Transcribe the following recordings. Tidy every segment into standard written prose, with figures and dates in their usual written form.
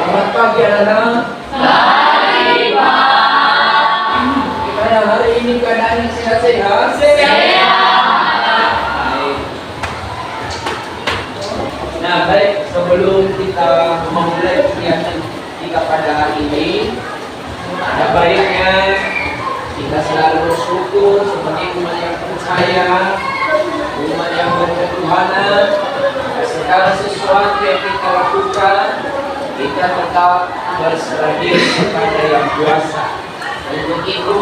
Selamat pagi anak-anak. Pagi, Pak. Gimana hari ini keadaannya sehat-sehat? Sehat. Baik. Nah, baik, sebelum kita memulai kegiatan kita pada hari ini, ada baiknya kita selalu bersyukur sebagai umat yang percaya, umat yang berketuhanan. Segala sesuatu yang kita lakukan, kita tetap berserah diri kepada Yang Kuasa. Untuk itu,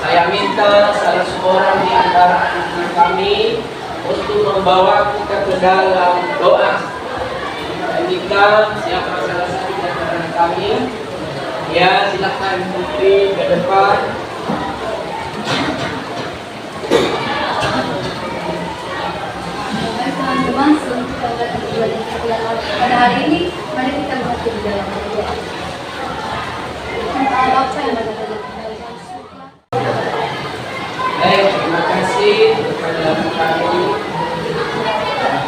saya minta salah seorang di antara anak kami untuk membawa kita ke dalam doa. Saya minta siapa salah satu di antara kami, ya silakan putri ke depan. Teman-teman, pada hari ini, mari kita mengerti di dalam doa. Apa yang ada dalam Baik, terima kasih kepada kami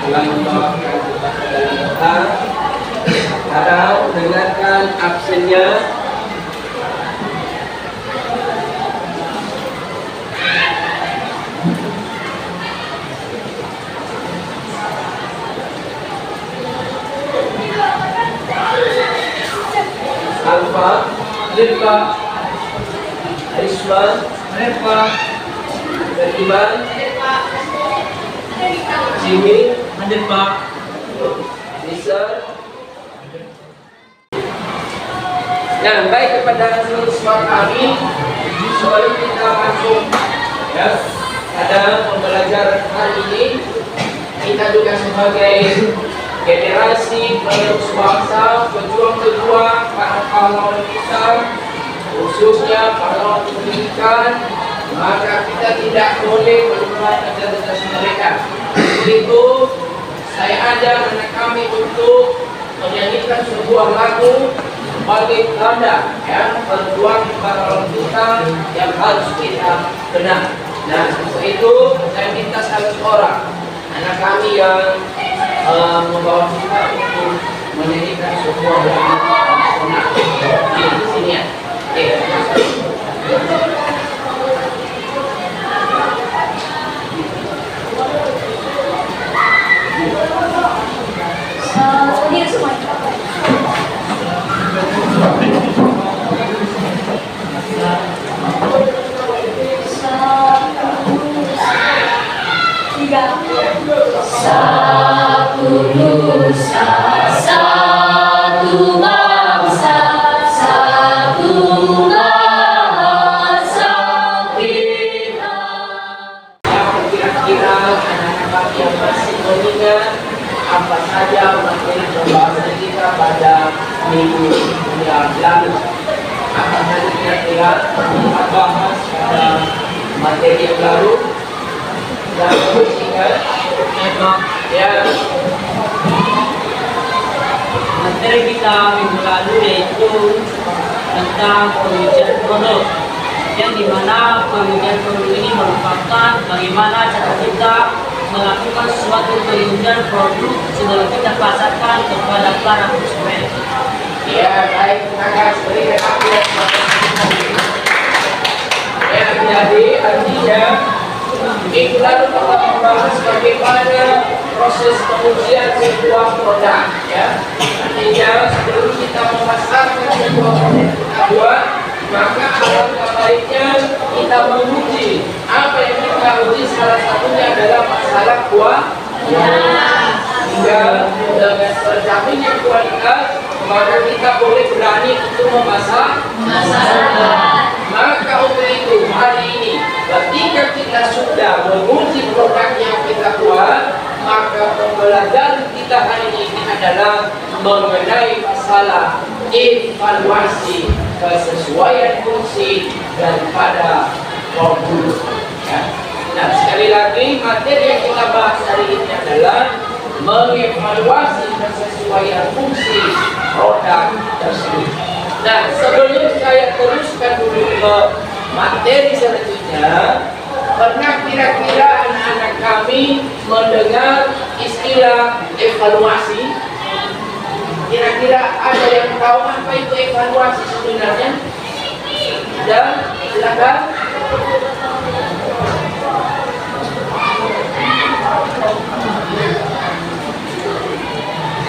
telah membawakan kita ke dalam doa. Sekarang dengarkan absennya. Alfa, Dirpa, Arisman, Repa, Beriman, Jimmy, Dirpa, Lisa. Nah, baik kepada seluruh semua kami, sebelum kita masuk ya pada pembelajaran hari ini, kita juga sebagai generasi penerus bangsa, pejuang-pejuang para pahlawan kita, khususnya pahlawan pendidikan, maka kita tidak boleh melupakan jasa-jasa mereka. Untuk itu, saya ajak anak kami untuk menyanyikan sebuah lagu sebagai tanda ya perjuangan pahlawan kita yang harus kita kenang. Nah, untuk itu saya minta salah seorang anak kami yang membawa kita untuk menyanyikan sebuah lagu nasional di sini ya. ini semua. Satu nusa, satu bangsa, satu bahasa kita. Kira-kira anak-anak yang masih mengingat apa saja materi pembahasan kita pada minggu yang lalu. Apa saja kira-kira kita bahas pada materi yang lalu. Dan ingat ya, materi kita minggu lalu yaitu tentang pengujian produk, yang dimana pengujian produk ini merupakan bagaimana cara kita melakukan suatu pengujian produk sebelum kita pasarkan kepada para konsumen. ya baik, terima kasih. Ya, jadi artinya minggu lalu kita membahas bagaimana proses pengujian sebuah produk ya. Artinya sebelum kita memasarkan sebuah produk kita buat, maka alangkah baiknya kita menguji. Apa yang kita uji salah satunya adalah masalah kualitas. Hingga dengan terjaminnya kualitas, maka kita boleh berani untuk memasarkan. Maka untuk itu hari ini ketika kita sudah menguji produk yang kita buat, maka pembelajaran kita hari ini kita adalah mengenai masalah evaluasi kesesuaian fungsi daripada produk. Ya. Nah, sekali lagi materi yang kita bahas hari ini adalah mengevaluasi kesesuaian fungsi produk tersebut. Nah, sebelum saya teruskan dulu ke materi selanjutnya, pernah kira-kira anak-anak kami mendengar istilah evaluasi? Kira-kira ada yang tahu apa itu evaluasi sebenarnya? Dan silakan.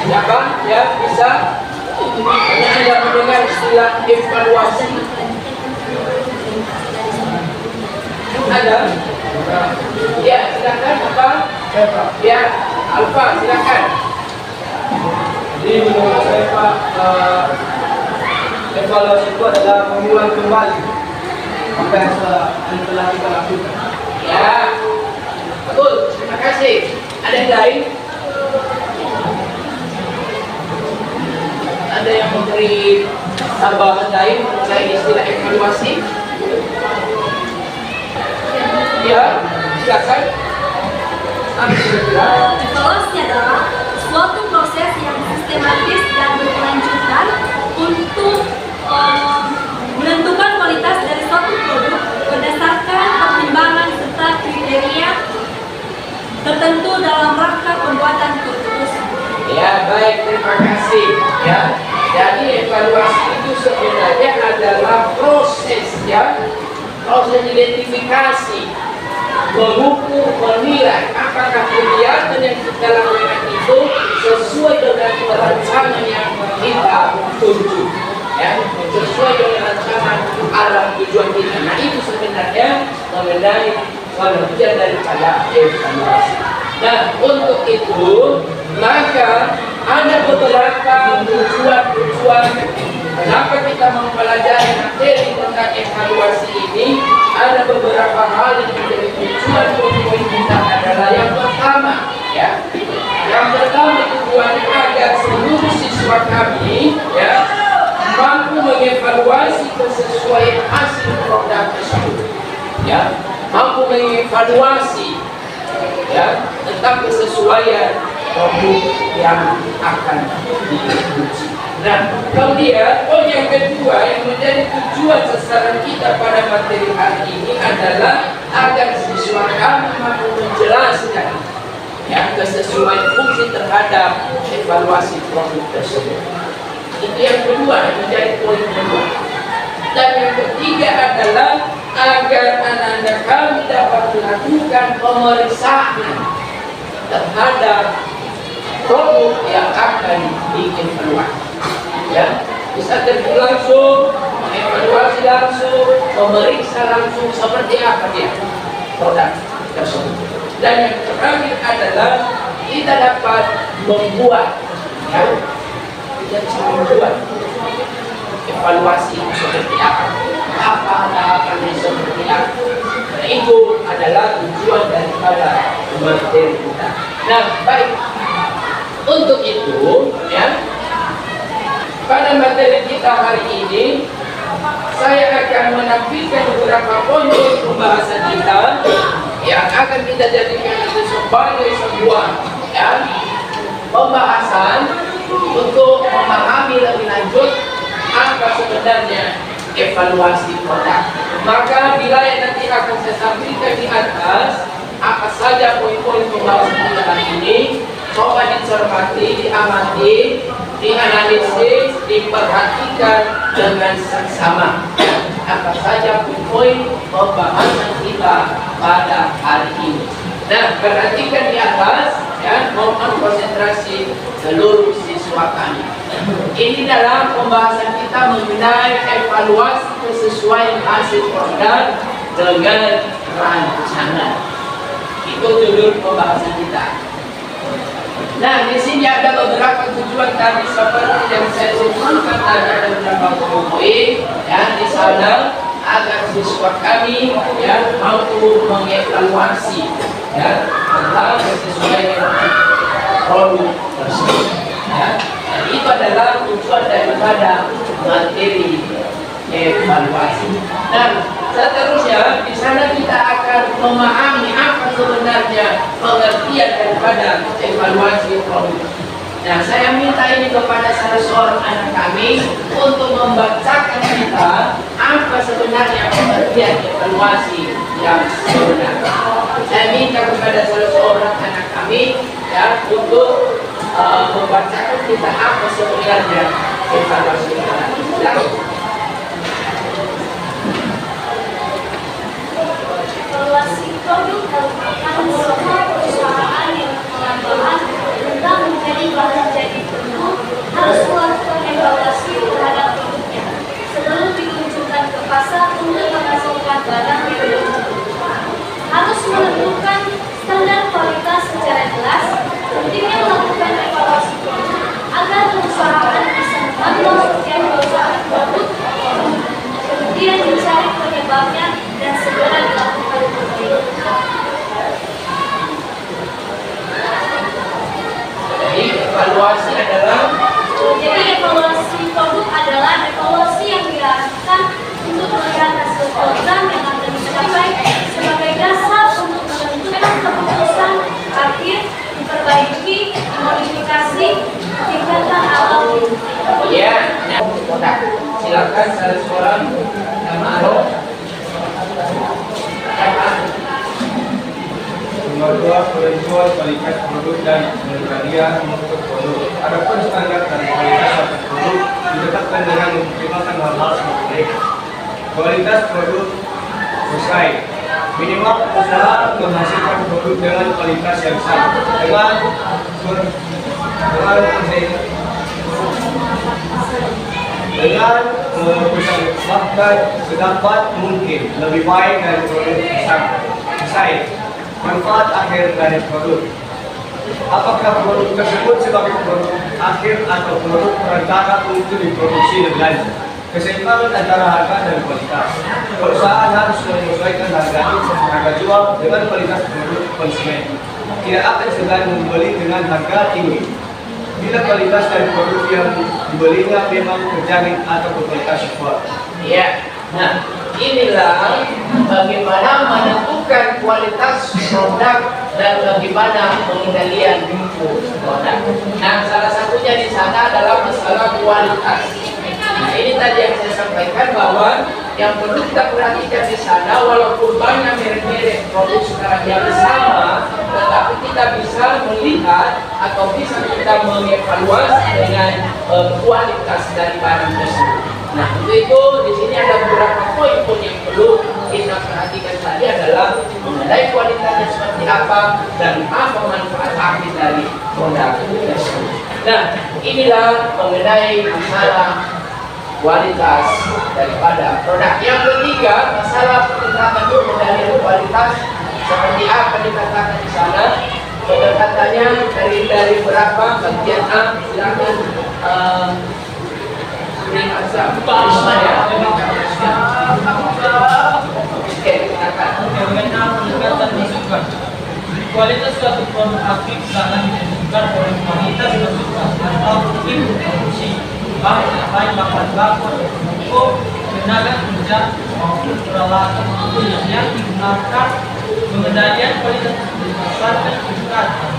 Siapa? Ya, bisa. Hanya Anda mendengar istilah evaluasi? Ada? Ya, silakan. Apa? Ya, Alfa, silakan. Jadi menurut saya Pak, evaluasi itu adalah mengulang kembali apa yang telah kita lakukan. Ya, betul. Terima kasih. Ada yang lain? Ada yang memberi tambahan lain mengenai istilah evaluasi? Ya, silakan. Evaluasi adalah suatu proses yang sistematis dan berkelanjutan untuk menentukan kualitas dari suatu produk berdasarkan pertimbangan serta kriteria tertentu dalam rangka pembuatan produk tersebut. Ya, baik, terima kasih. Ya, jadi evaluasi itu sebenarnya adalah proses, ya, proses identifikasi, mengukur, menilai apakah kegiatan yang kita lakukan itu sesuai dengan perencanaan yang kita tuju, ya, sesuai dengan rancangan arah tujuan kita. Nah, itu sebenarnya mengenai pengertian daripada evaluasi. Nah, untuk itu maka ada beberapa tujuan kenapa kita mempelajari materi tentang evaluasi ini. Ada beberapa hal yang menjadi tujuan poin kita adalah yang pertama, ya, yang pertama tujuannya agar seluruh siswa kami, ya, mampu mengevaluasi kesesuaian hasil produk tersebut, ya, mampu mengevaluasi, ya, tentang kesesuaian produk yang akan diuji. Nah, kemudian poin yang kedua yang menjadi tujuan sasaran kita pada materi hari ini adalah agar siswa kami mampu menjelaskan, ya, kesesuaian fungsi terhadap evaluasi produk tersebut. Itu yang kedua, yang menjadi poin kedua. Dan yang ketiga adalah agar anak-anak kami dapat melakukan pemeriksaan terhadap produk yang akan dievaluasi. Ya, bisa terjun langsung, mengevaluasi langsung, memeriksa langsung seperti apa dia produk tersebut. Dan yang terakhir adalah kita dapat membuat, ya, kita bisa membuat evaluasi seperti apa tahapannya seperti apa. Nah, itu adalah tujuan daripada materi kita. Nah, baik, untuk itu, ya, pada materi kita hari ini saya akan menampilkan beberapa poin pembahasan kita yang akan kita jadikan sebagai sebuah, ya, pembahasan untuk memahami lebih lanjut apa sebenarnya evaluasi produk. Maka bila yang nanti akan saya tampilkan di atas apa saja poin-poin pembahasan kita hari ini, coba dicermati, diamati, dianalisis, diperhatikan dengan seksama. Apa saja poin pembahasan kita pada hari ini. Nah, perhatikan di atas, ya, mohon konsentrasi seluruh siswa kami. Ini dalam pembahasan kita mengenai evaluasi kesesuaian hasil produk dengan rancangan. Itu judul pembahasan kita. Nah, di sini ada beberapa tujuan tadi seperti yang saya sebutkan tadi, ada beberapa poin, ya, di sana agar siswa kami, ya, mampu mengevaluasi, ya, tentang kesesuaian produk tersebut. Ya. itu adalah tujuan daripada materi evaluasi. Dan seterusnya di sana kita akan memahami apa sebenarnya pengertian daripada evaluasi produk. Nah, saya minta ini kepada salah seorang anak kami untuk membacakan kita apa sebenarnya pengertian evaluasi yang sebenarnya. Saya minta kepada salah seorang anak kami ya untuk membacakan kita apa sebenarnya evaluasi yang Evaluasi produk merupakan sebuah perusahaan yang mengembangkan tentang menjadi bahan jadi produk harus melakukan evaluasi terhadap produknya sebelum diluncurkan ke pasar untuk menghasilkan barang yang dibutuhkan. Harus menentukan standar kualitas secara jelas. Pentingnya melakukan evaluasi produk agar perusahaan bisa memantau setiap perusahaan produk, kemudian mencari penyebabnya dan segera dilakukan perbaikan. Jadi evaluasi produk adalah evaluasi yang diarahkan untuk melihat hasil program yang akan dicapai sebagai dasar untuk menentukan keputusan akhir, diperbaiki, dimodifikasi, tingkatan atau ya. Nah, silakan salah seorang nama Aro. Nomor 2, penentuan kualitas produk dan pengendalian mutu produk. Adapun standar dan kualitas satu produk ditetapkan dengan mempertimbangkan hal-hal sebagai berikut. Kualitas produk selesai. Minimal usaha menghasilkan produk dengan kualitas yang sama dengan mempersembahkan sedapat mungkin lebih baik dari produk selesai. Manfaat akhir dari produk. Apakah produk tersebut sebagai produk akhir atau produk perantara untuk diproduksi lebih lanjut? Keseimbangan antara harga dan kualitas. Perusahaan harus menyesuaikan harga jual dengan kualitas produk konsumen. Tidak akan segan membeli dengan harga tinggi bila kualitas dari produk yang dibelinya memang terjamin atau berkualitas super. Ya, nah inilah bagaimana menentukan kualitas produk dan bagaimana pengendalian mutu produk. Nah, salah satunya di sana adalah masalah kualitas. Nah, ini tadi yang saya sampaikan bahwa yang perlu kita perhatikan di sana, walaupun banyak merek-merek produk sekarang yang sama, tetapi kita bisa melihat atau bisa kita mengevaluasi dengan kualitas dari barang tersebut. Nah, untuk itu di sini ada beberapa poin-poin yang perlu kita perhatikan tadi adalah mengenai kualitasnya seperti apa dan apa manfaat akhir dari produk tersebut. Nah, inilah mengenai masalah kualitas daripada produk. Yang ketiga, masalah pendekatan pengendalian kualitas seperti apa dikatakan di sana. Pendekatannya dari berapa bagian A? Silakan. Kualitas suatu produk aktif sangat ditentukan oleh kualitas masukan atau input produksi, bahan baku, pupuk, tenaga kerja maupun peralatan yang digunakan. Pengendalian kualitas berdasarkan tingkatan.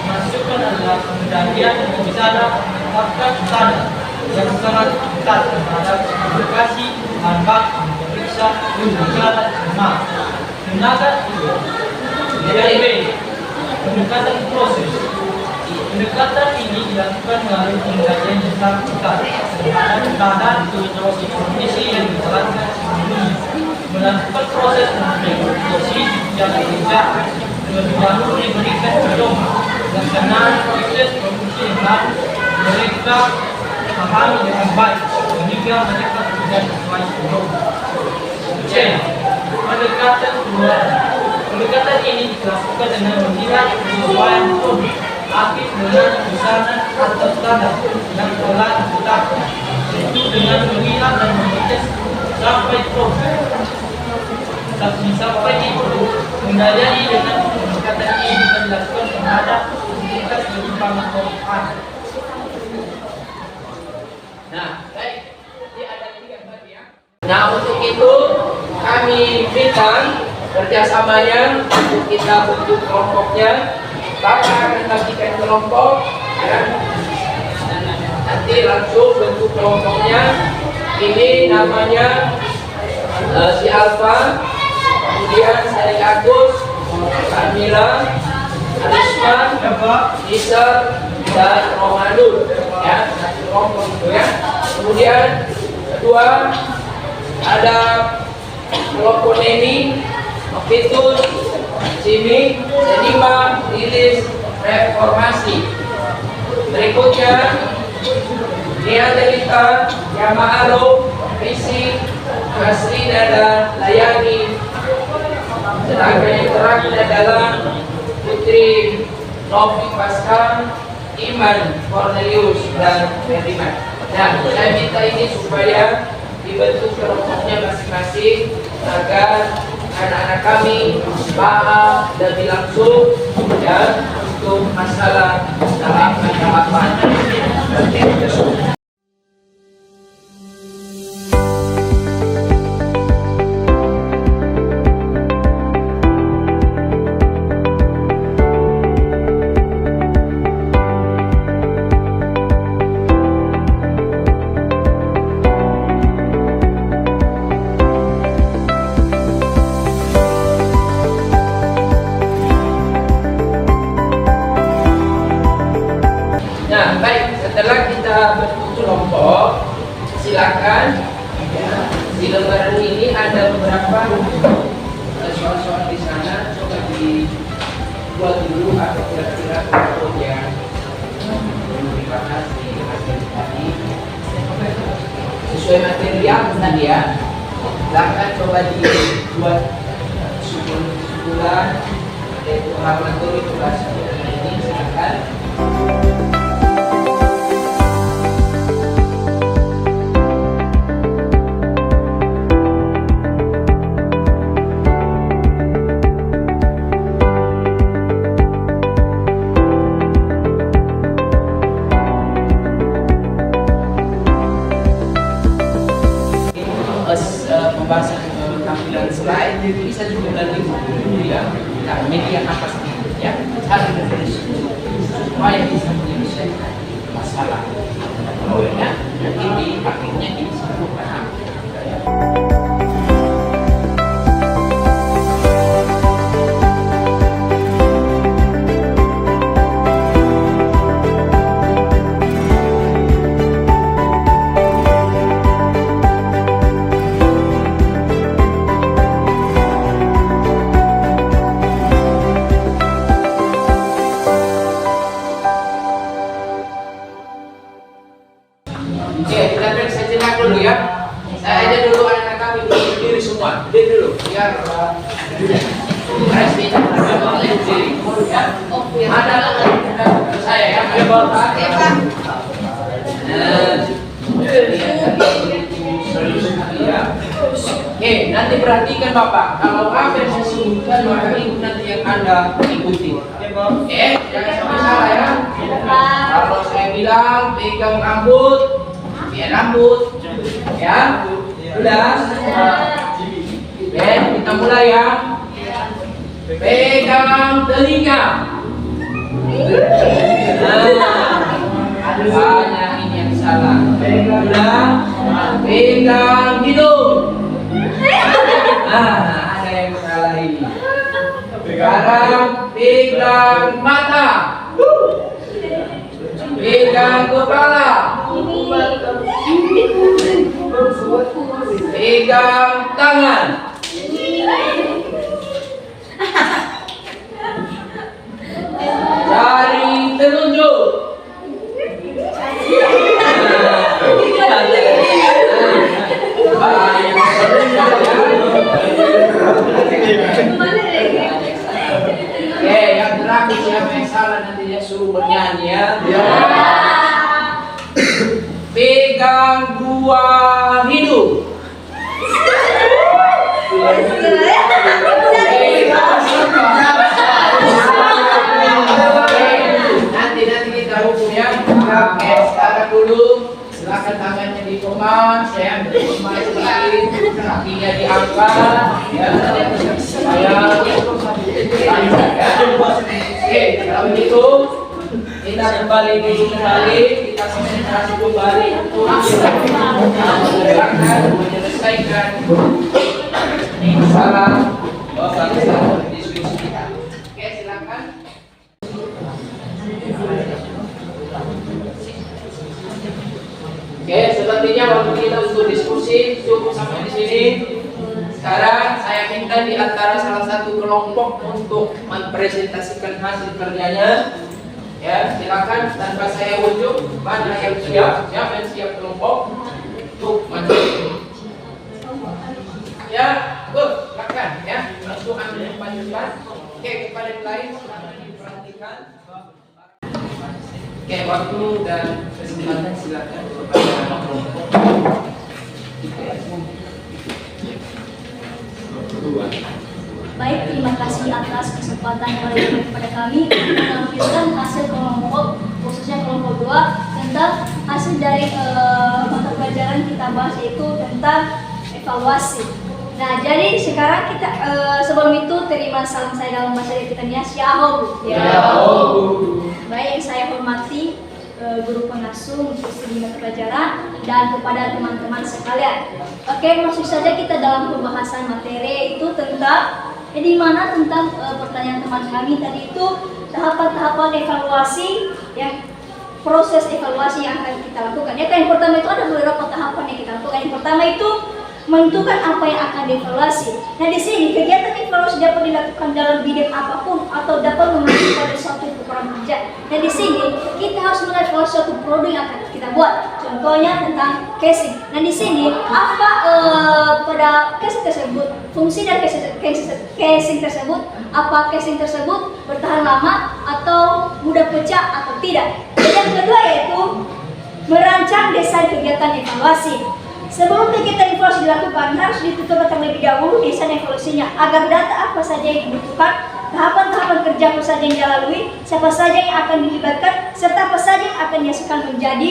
Masukan adalah pengendalian yang bisa menetapkan standar yang sangat ketat terhadap aplikasi bahan baku, periksa, pengeluaran emas, tenaga DLB, pendekatan proses. Pendekatan ini dilakukan melalui pengendalian yang sangat ketat terhadap kondisi yang dijalankan sebelumnya, melakukan proses produksi yang kerja terlebih dahulu diberikan pedoman pelaksanaan proses produksi yang mereka pahami dengan baik sehingga mereka bekerja sesuai pedoman. C. Pendekatan kedua. Pendekatan ini dilakukan dengan melihat kesesuaian produk aktif dengan pesanan atau standar yang telah ditetapkan, yaitu dengan melihat dan mengecek sampai produk. Sampai itu, pengendalian dengan pendekatan ini bisa dilakukan terhadap tingkat ketimpangan produk. Nah, baik. Jadi ada 3 bagian. Nah, untuk itu kami berikan kerjasamanya untuk kita bentuk kelompoknya. Bapak akan bagikan kelompok, ya. Nanti langsung bentuk kelompoknya. Ini namanya si Alfa, kemudian Sari Agus, Kamila, Arisman, Nisar, dan Romanul, ya, satu kelompok itu ya. Kemudian kedua ada kelompok Neni, Fitus, Jimmy, Senima, Lilis, Reformasi. Berikutnya Nia Delita, Yama Aro, Risi, Hasrina, dan Layani. Sedangkan yang terakhir adalah Putri Novi Pascal, Iman, Cornelius, dan Ferdinand. Nah, saya minta ini supaya dibentuk kelompoknya masing-masing agar anak-anak kami paham lebih langsung ya untuk masalah dalam tahapan. Nah, baik, setelah kita bentuk kelompok, silakan ya, di lembaran ini ada beberapa soal-soal di sana, coba dibuat dulu atau kira-kira kelompok yang belum dibahas di materi tadi sesuai materi yang tadi ya. Silakan coba dibuat susulan yaitu materi pelajaran ini, silakan. Pembahasan tampilan slide bisa juga melalui media, nah, media apa sih ya, cari referensi supaya bisa menyelesaikan masalah. Oh ya, nanti di akhirnya disempurnakan. Oke, kita periksa sejenak dulu ya. Saya aja dulu anak-anak kami berdiri semua. Berdiri dulu, biar resti. Ada saya ya. Oke, nanti perhatikan Bapak. Kalau apa yang saya sebutkan maka itu nanti yang Anda ikuti. Oke, jangan sampai salah ya. Kalau saya bilang pegang rambut, biar rambut, ya, sudah. Oke, kita mulai ya. Pegang telinga. Banyak ini yang salah. Sudah. Pegang hidung. Ada yang salah ini. Sekarang pegang mata. Pegang kepala. Pegang tangan. Jari telunjuk. Oke, yang terakhir siapa yang salah nanti dia suruh bernyanyi ya. Pegang buah hidung. Nanti kita hukum ya. Oke, sekarang dulu silakan tangannya dikemas ya, dikemas lagi, kakinya diangkat ya, supaya lancar ya. Oke, kalau begitu kita kembali kita konsentrasi kembali untuk menyelesaikan masalah diskusi kita. Oke, silakan. Oke, sepertinya waktu kita untuk diskusi cukup sampai di sini. Sekarang saya minta di antara salah satu kelompok untuk mempresentasikan hasil kerjanya. Ya, silakan tanpa saya unjuk mana yang siap, siapa yang siap kelompok untuk maju. Ya, silakan ya, langsung ambil lanjutkan. Oke, kepada yang lain silakan diperhatikan. Oke, waktu dan kesempatan silakan kepada kelompok. Baik, terima kasih atas kesempatan yang diberikan kepada kami menampilkan hasil kelompok, khususnya kelompok 2 tentang hasil dari mata pelajaran kita bahas, yaitu tentang evaluasi. Nah, jadi sekarang kita sebelum itu terima salam saya dalam bahasa Vietnamnya, Xiao. Baik, yang saya hormati guru pengasuh studi mata pelajaran dan kepada teman-teman sekalian. Oke, masuk saja kita dalam pembahasan materi itu tentang di mana tentang pertanyaan teman kami tadi itu tahapan-tahapan evaluasi ya, proses evaluasi yang akan kita lakukan. Ya, yang pertama itu ada beberapa tahapan yang kita lakukan. Yang pertama itu menentukan apa yang akan dievaluasi. Nah, di sini kegiatan evaluasi dapat dilakukan dalam bidang apapun atau dapat mengacu pada suatu program kerja. Nah, di sini kita harus mengevaluasi suatu produk yang akan kita buat. Contohnya tentang casing. Nah, di sini apa pada casing tersebut, fungsi dari casing tersebut, apa casing tersebut bertahan lama atau mudah pecah atau tidak. Dan yang kedua yaitu merancang desain kegiatan evaluasi. Sebelum kegiatan evaluasi dilakukan, harus ditentukan terlebih dahulu desain evaluasinya agar data apa saja yang dibutuhkan, tahapan-tahapan kerja apa saja yang dilalui, siapa saja yang akan dilibatkan, serta apa saja yang akan dihasilkan menjadi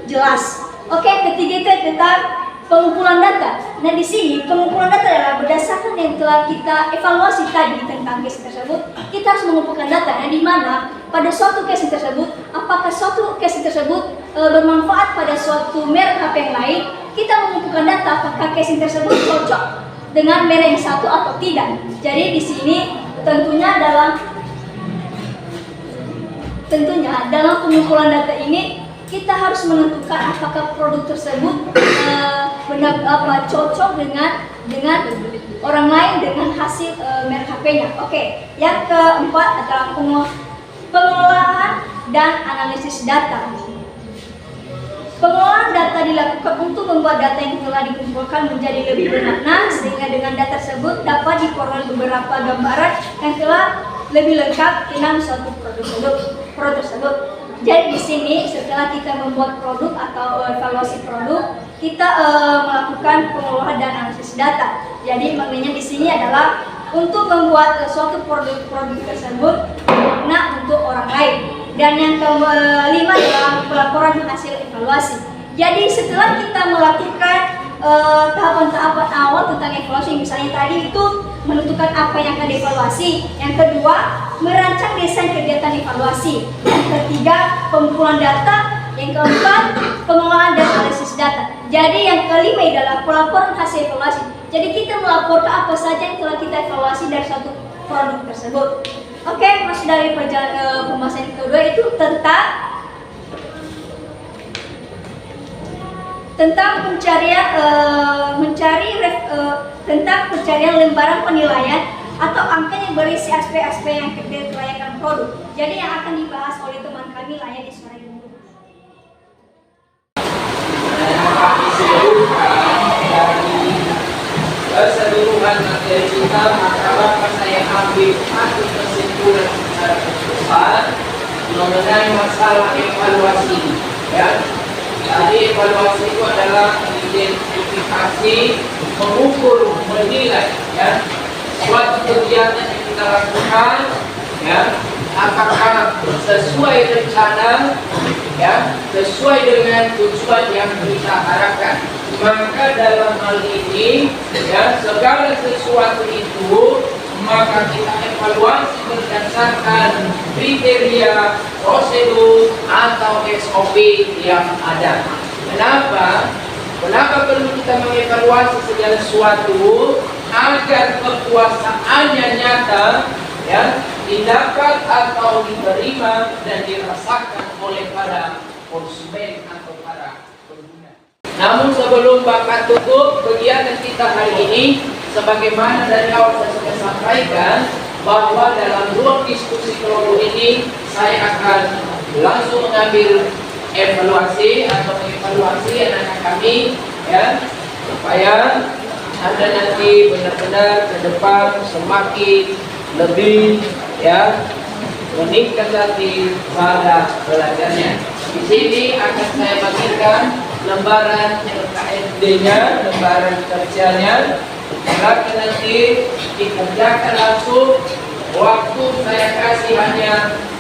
jelas. Oke, ketiga itu tentang pengumpulan data. Nah, di sini pengumpulan data adalah berdasarkan yang telah kita evaluasi tadi tentang case tersebut, kita harus mengumpulkan data. Nah, di mana pada suatu case tersebut, apakah suatu case tersebut bermanfaat pada suatu merek HP yang lain, kita mengumpulkan data apakah casing tersebut cocok dengan merek yang satu atau tidak. Jadi di sini tentunya dalam pengumpulan data ini kita harus menentukan apakah produk tersebut benar cocok dengan orang lain dengan hasil merek HP-nya. Oke, yang keempat adalah pengelolaan dan analisis data. Pengelolaan data dilakukan untuk membuat data yang telah dikumpulkan menjadi lebih bermakna, sehingga dengan data tersebut dapat diperoleh beberapa gambaran yang telah lebih lengkap tentang suatu produk tersebut. Jadi di sini setelah kita membuat produk atau evaluasi produk, kita melakukan pengelolaan dan analisis data. Jadi maknanya di sini adalah untuk membuat suatu produk tersebut bermakna untuk orang lain. Dan yang kelima adalah pelaporan hasil evaluasi. Jadi setelah kita melakukan tahapan-tahapan awal tentang evaluasi, misalnya tadi itu menentukan apa yang akan dievaluasi. Yang kedua, merancang desain kegiatan evaluasi. Yang ketiga, pengumpulan data. Yang keempat, pengelolaan dan analisis data. Jadi yang kelima adalah pelaporan hasil evaluasi. Jadi kita melaporkan apa saja yang telah kita evaluasi dari suatu produk tersebut. Oke, masih dari pembahasan kedua itu tentang pencarian lembaran penilaian atau angka yang berisi aspek-aspek yang terkait kelayakan produk. Jadi yang akan dibahas oleh teman kami Laya di sore ini. Keseluruhan materi kita, maka saya ambil satu kesimpulan secara besar mengenai masalah evaluasi. Ya, jadi evaluasi itu adalah identifikasi, mengukur, menilai, ya, suatu kegiatan yang kita lakukan, ya, apakah sesuai rencana, ya, sesuai dengan tujuan yang kita harapkan. Maka dalam hal ini, ya, segala sesuatu itu maka kita evaluasi berdasarkan kriteria, prosedur atau SOP yang ada. Kenapa? Kenapa perlu kita mengevaluasi segala sesuatu? Agar kekuasaannya nyata, ya, didapat atau diterima dan dirasakan oleh para konsumen atau para pengguna. Namun sebelum Bapak tutup kegiatan kita hari ini, sebagaimana dari awal saya sudah sampaikan bahwa dalam ruang diskusi kelompok ini saya akan langsung mengambil evaluasi atau mengevaluasi anak-anak kami, ya, supaya Anda nanti benar-benar ke depan semakin lebih, ya, meningkat lagi pada belajarnya. Di sini akan saya bagikan lembaran LKSD-nya, lembaran kerjanya. Silakan nanti dikerjakan langsung. Waktu saya kasih hanya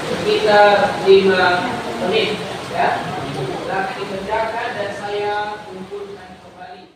sekitar 5 menit, ya. Silakan dikerjakan dan saya kumpulkan kembali.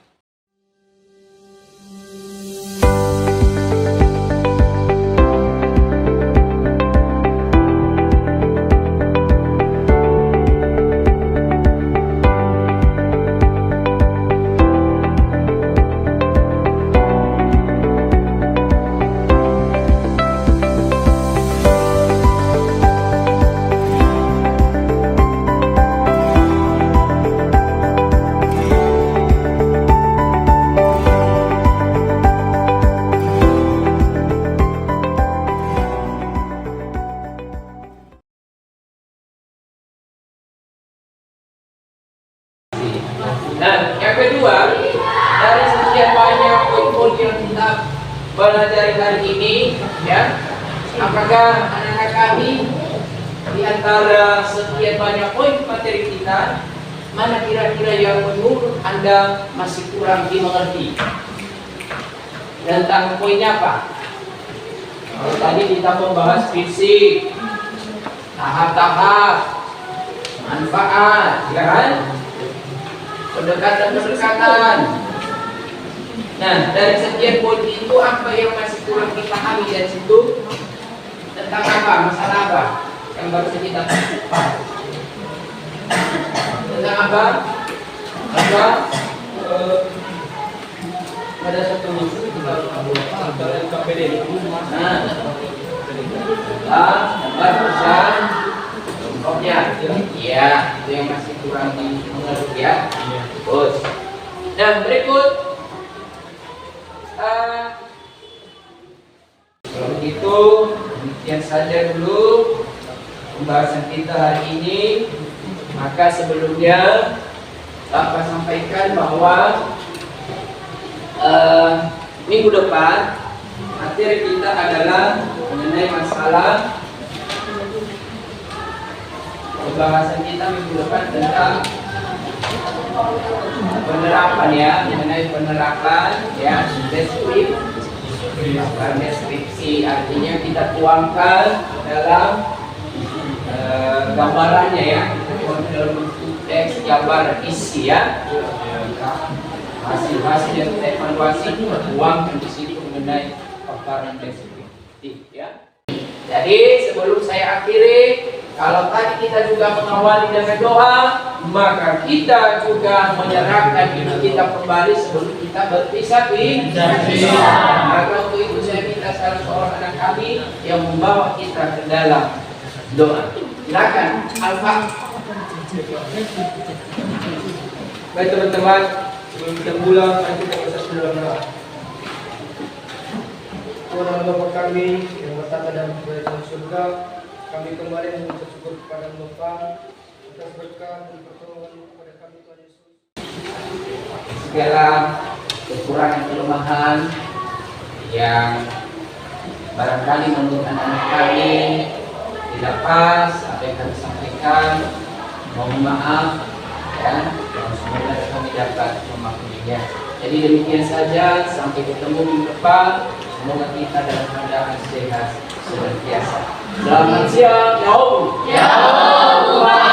Nah, yang kedua, dari sekian banyak poin-poin yang kita belajar hari ini, ya, apakah anak-anak kami di antara sekian banyak poin materi kita, mana kira-kira yang menurut Anda masih kurang dimengerti? Tentang poinnya apa? Tadi kita membahas fisik, tahap-tahap, manfaat, ya kan? Pendekatan-pendekatan. Nah, dari sekian poin itu apa yang masih kurang dipahami dari situ? Tentang apa? Masalah apa? Yang baru saja kita tentang apa? Apa? Ada satu KPD. Gambar pesan contohnya, ya, itu yang masih kurang dimengerti, ya. Terus, nah berikut, kalau begitu demikian saja dulu pembahasan kita hari ini. Maka sebelumnya Bapak sampaikan bahwa minggu depan materi kita adalah mengenai masalah pembahasan kita minggu depan tentang penerapan, ya, mengenai penerapan, ya, deskripsi, artinya kita tuangkan dalam gambarannya, ya, dalam bentuk teks gambar isi, ya. Hasil-hasil yang kita evaluasi tuangkan di situ mengenai paparan deskriptif, ya. Jadi sebelum saya akhiri, kalau tadi kita juga mengawali dengan doa, maka kita juga menyerahkan diri kita kembali sebelum kita berpisah. Maka untuk itu saya minta salah seorang anak kami yang membawa kita ke dalam doa. Silakan, Alfa. Baik teman-teman, sebelum kita pulang, mari kita bersatu dalam doa. Tuhan Allah Bapa kami yang bertata dalam kerajaan surga, kami kembali mengucap syukur kepada Bapa atas berkah dan pertolongan kepada kami Tuhan Yesus. Segala kekurangan kelemahan yang barangkali menurut anak-anak kami tidak pas apa yang kami sampaikan, mohon maaf, ya, dan semoga kami dapat memakluminya. Jadi demikian saja, sampai ketemu minggu depan. Semoga kita dalam keadaan sehat senantiasa. Selamat siang, Yaum. Ya Allah.